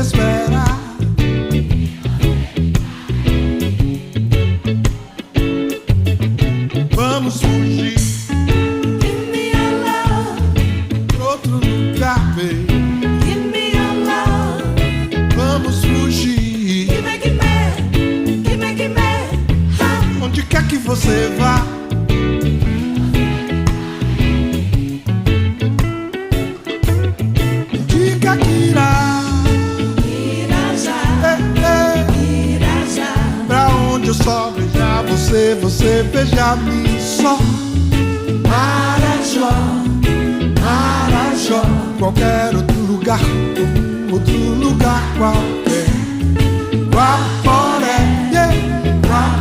espera. Vamos fugir pra outro lugar, baby. Vamos fugir. Onde quer que você vá, diga que irá. Pra onde eu só veja você, você veja-me só. Marajó, Marajó, qualquer outro lugar qualquer.